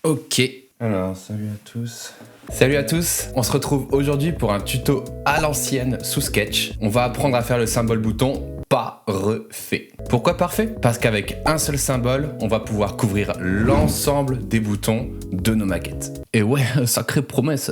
Ok. Alors, salut à tous. Salut à tous, on se retrouve aujourd'hui pour un tuto à l'ancienne sous Sketch. On va apprendre à faire le symbole bouton pas refait. Pourquoi parfait? Parce qu'avec un seul symbole, on va pouvoir couvrir l'ensemble des boutons de nos maquettes. Et ouais, sacrée promesse.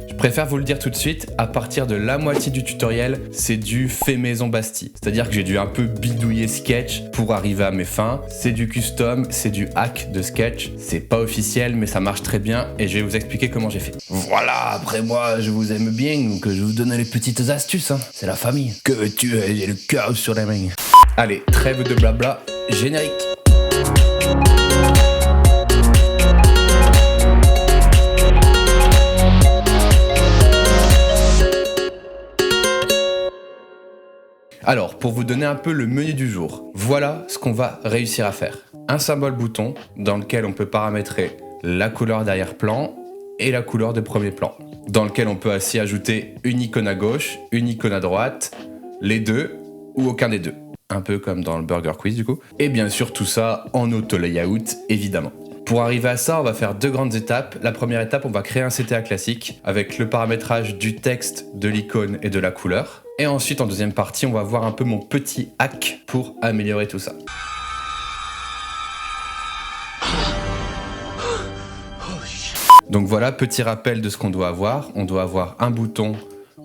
Je préfère vous le dire tout de suite, à partir de la moitié du tutoriel, c'est du fait maison Bastille. C'est-à-dire que j'ai dû un peu bidouiller Sketch pour arriver à mes fins. C'est du custom, c'est du hack de Sketch. C'est pas officiel, mais ça marche très bien et je vais vous expliquer comment j'ai fait. Voilà, après moi, je vous aime bien, donc je vous donne les petites astuces. Hein. C'est la famille. Que veux-tu, j'ai le cœur sur la main. Allez, trêve de blabla, générique. Alors, pour vous donner un peu le menu du jour, voilà ce qu'on va réussir à faire. Un symbole bouton dans lequel on peut paramétrer la couleur d'arrière-plan et la couleur de premier plan. Dans lequel on peut aussi ajouter une icône à gauche, une icône à droite, les deux ou aucun des deux. Un peu comme dans le Burger Quiz du coup. Et bien sûr tout ça en auto-layout évidemment. Pour arriver à ça, on va faire deux grandes étapes. La première étape, on va créer un CTA classique avec le paramétrage du texte, de l'icône et de la couleur. Et ensuite, en deuxième partie, on va voir un peu mon petit hack pour améliorer tout ça. Donc voilà, petit rappel de ce qu'on doit avoir. On doit avoir un bouton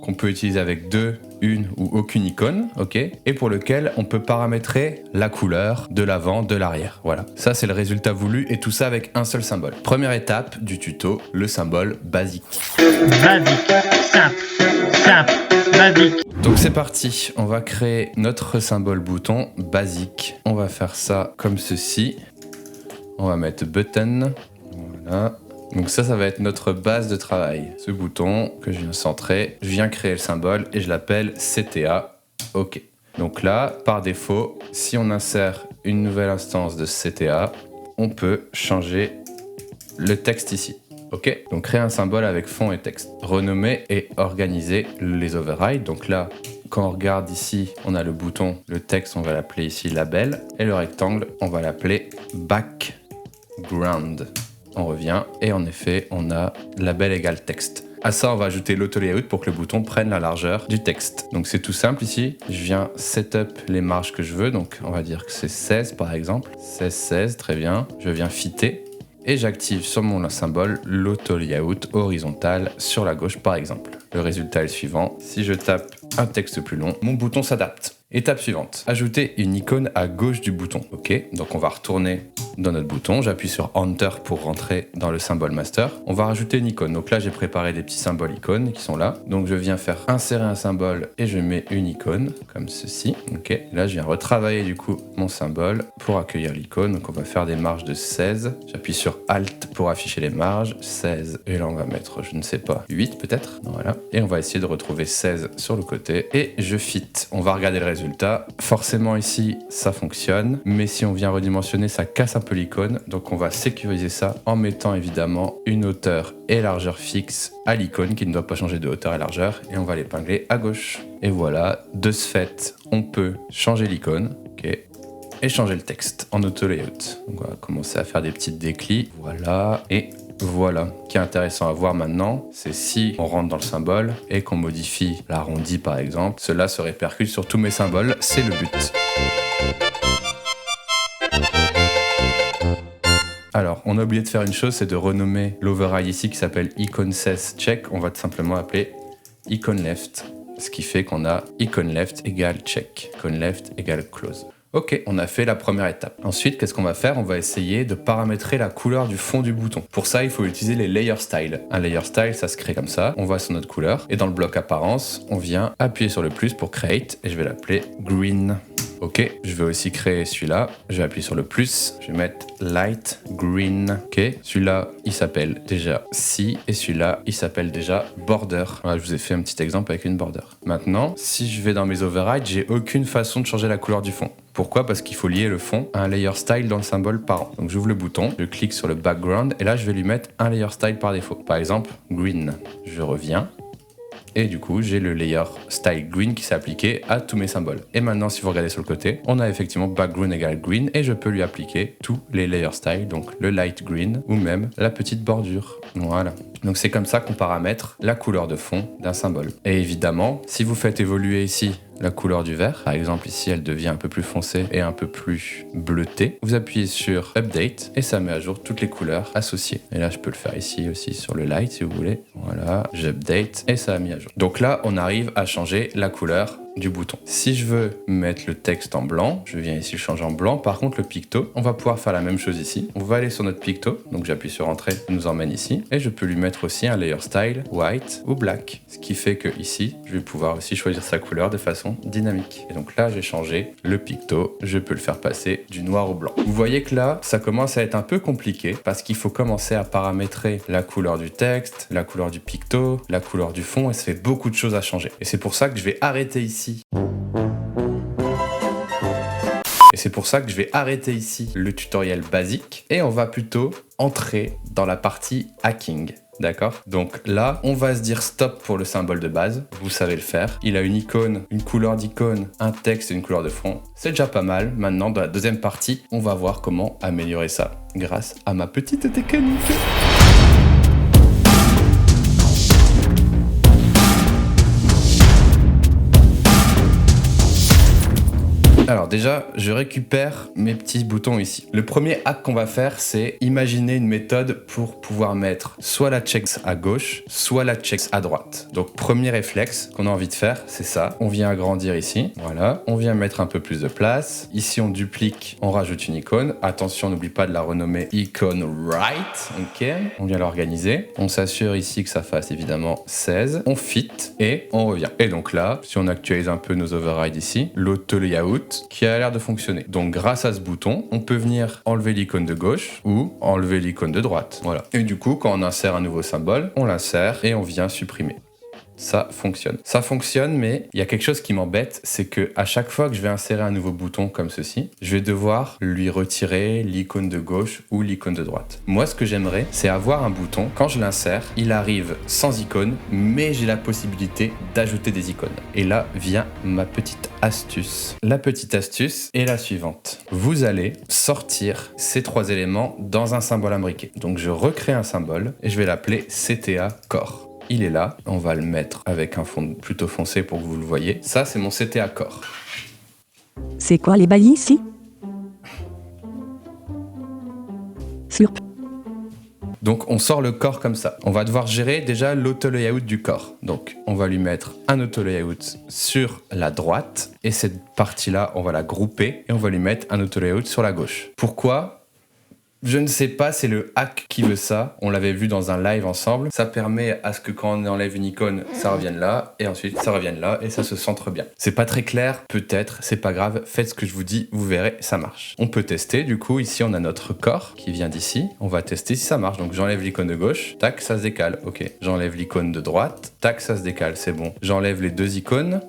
qu'on peut utiliser avec deux, une ou aucune icône, ok, et pour lequel on peut paramétrer la couleur de l'avant, de l'arrière. Voilà, ça c'est le résultat voulu et tout ça avec un seul symbole. Première étape du tuto, le symbole basique. Basique, simple, basique. Donc c'est parti, on va créer notre symbole bouton basique. On va faire ça comme ceci. On va mettre button, voilà. Donc ça va être notre base de travail. Ce bouton que je viens centrer, je viens créer le symbole et je l'appelle CTA. OK. Donc là, par défaut, si on insère une nouvelle instance de CTA, on peut changer le texte ici. OK. Donc créer un symbole avec fond et texte. Renommer et organiser les overrides. Donc là, quand on regarde ici, on a le bouton, le texte, on va l'appeler ici label. Et le rectangle, on va l'appeler background. On revient et en effet, on a label égale texte. À ça, on va ajouter l'auto-layout pour que le bouton prenne la largeur du texte. Donc c'est tout simple ici. Je viens setup les marges que je veux. Donc on va dire que c'est 16 par exemple. 16, 16, très bien. Je viens fitter et j'active sur mon symbole l'auto-layout horizontal sur la gauche par exemple. Le résultat est le suivant. Si je tape un texte plus long, mon bouton s'adapte. Étape suivante, ajouter une icône à gauche du bouton. Ok, donc on va retourner dans notre bouton, j'appuie sur Enter pour rentrer dans le symbole master. On va rajouter une icône, donc là j'ai préparé des petits symboles icônes qui sont là. Donc je viens faire insérer un symbole et je mets une icône, comme ceci. Ok, là je viens retravailler du coup mon symbole pour accueillir l'icône. Donc on va faire des marges de 16. J'appuie sur Alt pour afficher les marges, 16. Et là on va mettre, je ne sais pas, 8 peut-être. Voilà. Et on va essayer de retrouver 16 sur le côté. Et je fit. On va regarder le résultat. Forcément ici ça fonctionne, mais si on vient redimensionner ça casse un peu l'icône, donc on va sécuriser ça en mettant évidemment une hauteur et largeur fixe à l'icône qui ne doit pas changer de hauteur et largeur, et on va l'épingler à gauche. Et voilà, de ce fait on peut changer l'icône, ok, et changer le texte en auto-layout. Donc on va commencer à faire des petites déclis, voilà, et voilà. Ce qui est intéressant à voir maintenant, c'est si on rentre dans le symbole et qu'on modifie l'arrondi par exemple, cela se répercute sur tous mes symboles, c'est le but. Alors, on a oublié de faire une chose, c'est de renommer l'override ici qui s'appelle icon says check. On va tout simplement appeler icon left, ce qui fait qu'on a icon left égale check, icon left égale close. Ok, on a fait la première étape. Ensuite, qu'est-ce qu'on va faire? On va essayer de paramétrer la couleur du fond du bouton. Pour ça, il faut utiliser les layer style. Un layer style, ça se crée comme ça. On va sur notre couleur et dans le bloc apparence, on vient appuyer sur le plus pour create et je vais l'appeler green. Ok, je vais aussi créer celui-là. Je vais appuyer sur le plus. Je vais mettre light green. Ok, celui-là, il s'appelle déjà si et celui-là, il s'appelle déjà border. Voilà, je vous ai fait un petit exemple avec une border. Maintenant, si je vais dans mes overrides, j'ai aucune façon de changer la couleur du fond. Pourquoi? Parce qu'il faut lier le fond à un layer style dans le symbole parent. Donc j'ouvre le bouton, je clique sur le background et là je vais lui mettre un layer style par défaut. Par exemple, green. Je reviens Et du coup, j'ai le layer style green qui s'est appliqué à tous mes symboles. Et maintenant, si vous regardez sur le côté, on a effectivement background égale green et je peux lui appliquer tous les layer style, donc le light green ou même la petite bordure. Voilà. Donc c'est comme ça qu'on paramètre la couleur de fond d'un symbole. Et évidemment, si vous faites évoluer ici la couleur du vert, par exemple ici elle devient un peu plus foncée et un peu plus bleutée, vous appuyez sur Update et ça met à jour toutes les couleurs associées. Et là je peux le faire ici aussi sur le light si vous voulez. Voilà, j'update et ça a mis à jour. Donc là on arrive à changer la couleur du bouton. Si je veux mettre le texte en blanc, je viens ici le changer en blanc. Par contre le picto, on va pouvoir faire la même chose ici. On va aller sur notre picto, donc j'appuie sur Entrée, ça nous emmène ici. Et je peux lui mettre aussi un layer style white ou black. Ce qui fait que ici, je vais pouvoir aussi choisir sa couleur de façon dynamique. Et donc là, j'ai changé le picto. Je peux le faire passer du noir au blanc. Vous voyez que là, ça commence à être un peu compliqué parce qu'il faut commencer à paramétrer la couleur du texte, la couleur du picto, la couleur du fond et ça fait beaucoup de choses à changer. Et c'est pour ça que je vais arrêter ici. Et c'est pour ça que je vais arrêter ici le tutoriel basique et on va plutôt entrer dans la partie hacking. D'accord? Donc là, on va se dire stop pour le symbole de base. Vous savez le faire. Il a une icône, une couleur d'icône, un texte et une couleur de fond. C'est déjà pas mal. Maintenant, dans la deuxième partie, on va voir comment améliorer ça grâce à ma petite technique. Alors déjà, je récupère mes petits boutons ici. Le premier hack qu'on va faire, c'est imaginer une méthode pour pouvoir mettre soit la checks à gauche, soit la checks à droite. Donc premier réflexe qu'on a envie de faire, c'est ça. On vient agrandir ici, voilà. On vient mettre un peu plus de place. Ici, on duplique, on rajoute une icône. Attention, n'oublie pas de la renommer icône right, ok. On vient l'organiser. On s'assure ici que ça fasse évidemment 16. On fit et on revient. Et donc là, si on actualise un peu nos overrides ici, l'auto layout qui a l'air de fonctionner. Donc grâce à ce bouton, on peut venir enlever l'icône de gauche ou enlever l'icône de droite. Voilà. Et du coup, quand on insère un nouveau symbole, on l'insère et on vient supprimer. Ça fonctionne. Ça fonctionne, mais il y a quelque chose qui m'embête, c'est que à chaque fois que je vais insérer un nouveau bouton comme ceci, je vais devoir lui retirer l'icône de gauche ou l'icône de droite. Moi, ce que j'aimerais, c'est avoir un bouton, quand je l'insère, il arrive sans icône, mais j'ai la possibilité d'ajouter des icônes. Et là vient ma petite astuce. La petite astuce est la suivante. Vous allez sortir ces trois éléments dans un symbole imbriqué. Donc je recrée un symbole et je vais l'appeler CTA Core. Il est là, on va le mettre avec un fond plutôt foncé pour que vous le voyez. Ça, c'est mon CTA Core. C'est quoi les baillis ici? Slurp. Donc, on sort le corps comme ça. On va devoir gérer déjà l'auto-layout du corps. Donc, on va lui mettre un auto-layout sur la droite. Et cette partie-là, on va la grouper et on va lui mettre un auto-layout sur la gauche. Pourquoi ? Je ne sais pas, c'est le hack qui veut ça. On l'avait vu dans un live ensemble. Ça permet à ce que quand on enlève une icône, ça revienne là, et ensuite ça revienne là, et ça se centre bien. C'est pas très clair, peut-être, c'est pas grave. Faites ce que je vous dis, vous verrez, ça marche. On peut tester, du coup, ici on a notre corps qui vient d'ici. On va tester si ça marche. Donc j'enlève l'icône de gauche, tac, ça se décale, ok. J'enlève l'icône de droite, tac, ça se décale, c'est bon. J'enlève les deux icônes.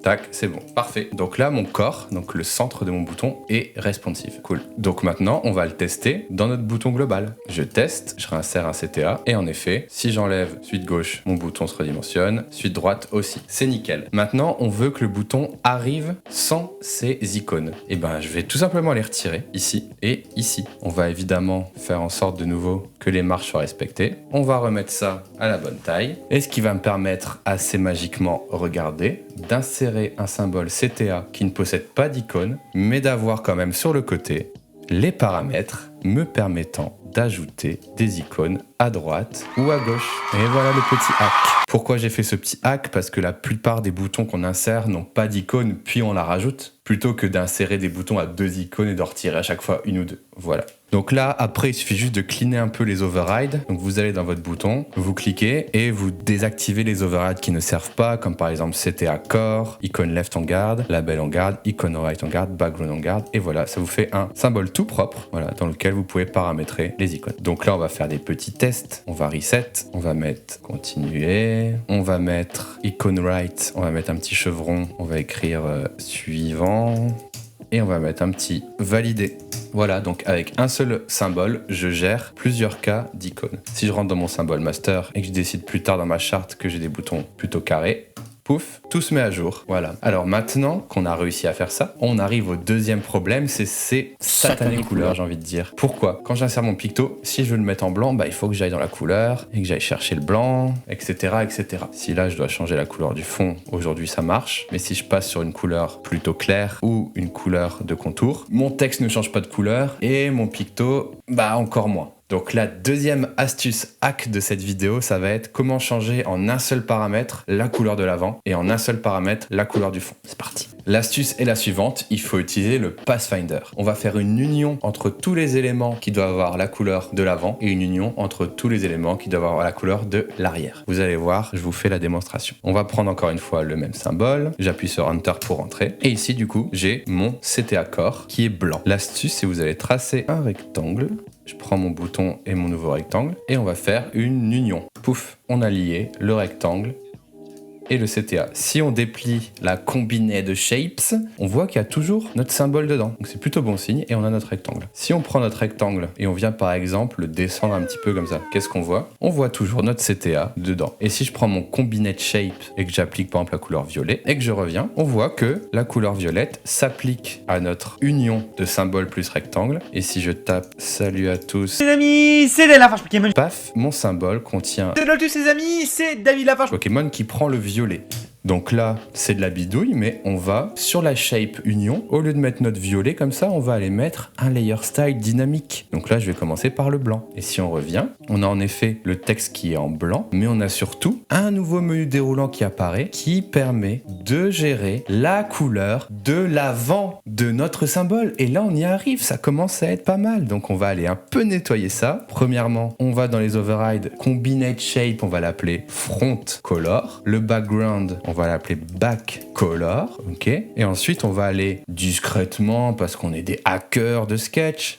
Tac, c'est bon, parfait. Donc là, mon corps, donc le centre de mon bouton, est responsive. Cool. Donc maintenant, on va le tester dans notre bouton global. Je teste, je réinsère un CTA, et en effet, si j'enlève suite gauche, mon bouton se redimensionne, suite droite aussi. C'est nickel. Maintenant, on veut que le bouton arrive sans ces icônes. Et ben, je vais tout simplement les retirer, ici et ici. On va évidemment faire en sorte de nouveau que les marches soient respectées. On va remettre ça à la bonne taille. Et ce qui va me permettre assez magiquement, regardez, d'insérer un symbole CTA qui ne possède pas d'icône, mais d'avoir quand même sur le côté les paramètres me permettant d'ajouter des icônes à droite ou à gauche. Et voilà le petit hack. Pourquoi j'ai fait ce petit hack? Parce que la plupart des boutons qu'on insère n'ont pas d'icône, puis on la rajoute, plutôt que d'insérer des boutons à deux icônes et de retirer à chaque fois une ou deux. Voilà. Donc là, après, il suffit juste de cleaner un peu les overrides. Donc vous allez dans votre bouton, vous cliquez et vous désactivez les overrides qui ne servent pas, comme par exemple CTA Core, icône left on guard, label on guard, icône right on guard, background on guard. Et voilà, ça vous fait un symbole tout propre, voilà, dans lequel vous pouvez paramétrer les icônes. Donc là, on va faire des petits tests. On va reset, on va mettre continuer, on va mettre icône right, on va mettre un petit chevron, on va écrire suivant. Et on va mettre un petit valider. Voilà, donc avec un seul symbole, je gère plusieurs cas d'icônes. Si je rentre dans mon symbole master et que je décide plus tard dans ma charte que j'ai des boutons plutôt carrés, pouf, tout se met à jour. Voilà. Alors maintenant qu'on a réussi à faire ça, on arrive au deuxième problème, c'est ces satanées couleurs, j'ai envie de dire. Pourquoi? Quand j'insère mon picto, si je veux le mettre en blanc, il faut que j'aille dans la couleur et que j'aille chercher le blanc, etc., etc. Si là, je dois changer la couleur du fond, aujourd'hui ça marche. Mais si je passe sur une couleur plutôt claire ou une couleur de contour, mon texte ne change pas de couleur et mon picto, encore moins. Donc la deuxième astuce hack de cette vidéo, ça va être comment changer en un seul paramètre la couleur de l'avant et en un seul paramètre la couleur du fond. C'est parti. L'astuce est la suivante, il faut utiliser le Pathfinder. On va faire une union entre tous les éléments qui doivent avoir la couleur de l'avant et une union entre tous les éléments qui doivent avoir la couleur de l'arrière. Vous allez voir, je vous fais la démonstration. On va prendre encore une fois le même symbole, j'appuie sur Enter pour entrer. Et ici du coup, j'ai mon CTA Core qui est blanc. L'astuce, c'est que vous allez tracer un rectangle. Je prends mon bouton et mon nouveau rectangle et on va faire une union. Pouf, on a lié le rectangle et le CTA. Si on déplie la combinée de shapes, on voit qu'il y a toujours notre symbole dedans. Donc c'est plutôt bon signe et on a notre rectangle. Si on prend notre rectangle et on vient par exemple le descendre un petit peu comme ça, qu'est-ce qu'on voit? On voit toujours notre CTA dedans. Et si je prends mon combiné de shapes et que j'applique par exemple la couleur violet et que je reviens, on voit que la couleur violette s'applique à notre union de symbole plus rectangle. Et si je tape salut à tous, Les amis, c'est David Lafarge Pokémon. paf, mon symbole contient Salut à tous les amis, c'est David Lafarge. Pokémon qui prend le violet. Donc là, c'est de la bidouille, mais on va sur la shape union. Au lieu de mettre notre violet comme ça, on va aller mettre un layer style dynamique. Donc là, je vais commencer par le blanc. Et si on revient, on a en effet le texte qui est en blanc, mais on a surtout un nouveau menu déroulant qui apparaît, qui permet de gérer la couleur de l'avant de notre symbole. Et là, on y arrive, ça commence à être pas mal. Donc on va aller un peu nettoyer ça. Premièrement, on va dans les overrides, combinate shape, on va l'appeler front color. Le background, on va l'appeler back color, ok. Et ensuite, on va aller discrètement, parce qu'on est des hackers de sketch.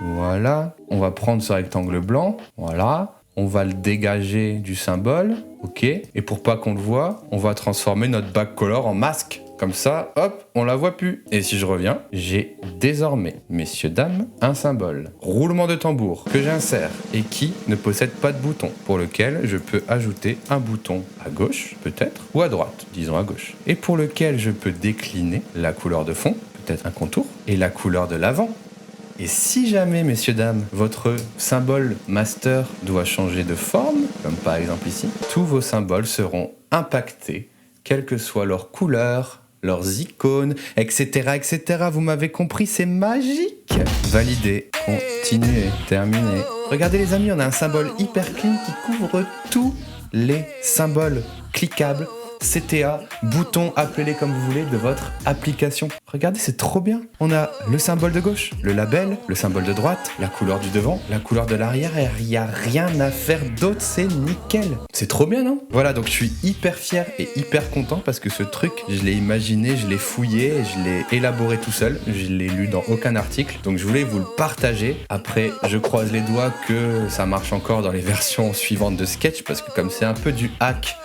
Voilà. On va prendre ce rectangle blanc, voilà. On va le dégager du symbole, ok. Et pour pas qu'on le voit, on va transformer notre back color en masque. Comme ça, hop, on la voit plus. Et si je reviens, j'ai désormais, messieurs, dames, un symbole. Roulement de tambour que j'insère et qui ne possède pas de bouton, pour lequel je peux ajouter un bouton à gauche, peut-être, ou à droite, disons à gauche. Et pour lequel je peux décliner la couleur de fond, peut-être un contour, et la couleur de l'avant. Et si jamais, messieurs, dames, votre symbole master doit changer de forme, comme par exemple ici, tous vos symboles seront impactés, quelle que soit leur couleur, leurs icônes, etc., etc. Vous m'avez compris, c'est magique. Valider, continuer, terminer. Regardez les amis, on a un symbole hyper clean qui couvre tous les symboles cliquables, CTA, boutons, appelez-les comme vous voulez, de votre application. Regardez, c'est trop bien. On a le symbole de gauche, le label, le symbole de droite, la couleur du devant, la couleur de l'arrière, et il n'y a rien à faire d'autre, c'est nickel. C'est trop bien, non? Voilà, donc je suis hyper fier et hyper content parce que ce truc, je l'ai imaginé, je l'ai fouillé, je l'ai élaboré tout seul, je l'ai lu dans aucun article, donc je voulais vous le partager. Après, je croise les doigts que ça marche encore dans les versions suivantes de Sketch, parce que comme c'est un peu du hack,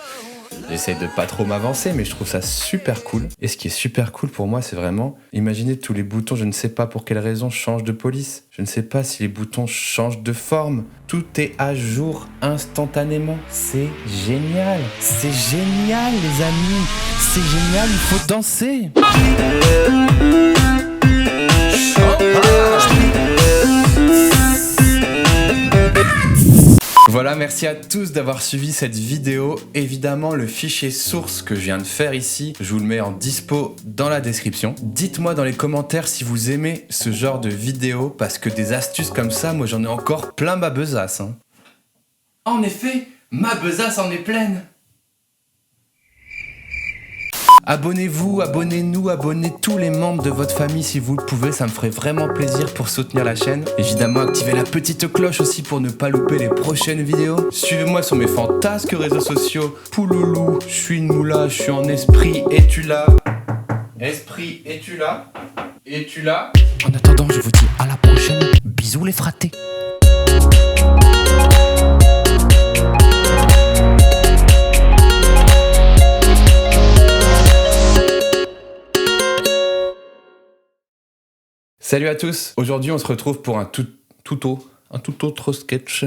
j'essaie de pas trop m'avancer, mais je trouve ça super cool. Et ce qui est super cool pour moi, c'est vraiment, imaginez tous les boutons, je ne sais pas pour quelle raison changent de police. Je ne sais pas si les boutons changent de forme. Tout est à jour instantanément. C'est génial. C'est génial, les amis. C'est génial, il faut danser. Voilà, merci à tous d'avoir suivi cette vidéo. Évidemment, le fichier source que je viens de faire ici, je vous le mets en dispo dans la description. Dites-moi dans les commentaires si vous aimez ce genre de vidéo, parce que des astuces comme ça, moi j'en ai encore plein ma besace. Hein. En effet, ma besace en est pleine. Abonnez-vous, abonnez-nous, abonnez tous les membres de votre famille si vous le pouvez, ça me ferait vraiment plaisir pour soutenir la chaîne. Évidemment, activez la petite cloche aussi pour ne pas louper les prochaines vidéos. Suivez-moi sur mes fantasques réseaux sociaux. Pouloulou, je suis une moula, je suis en esprit, es-tu là? Esprit, es-tu là? Es-tu là? En attendant, je vous dis à la prochaine. Bisous les fratés. Salut à tous. Aujourd'hui, on se retrouve pour un tout autre sketch.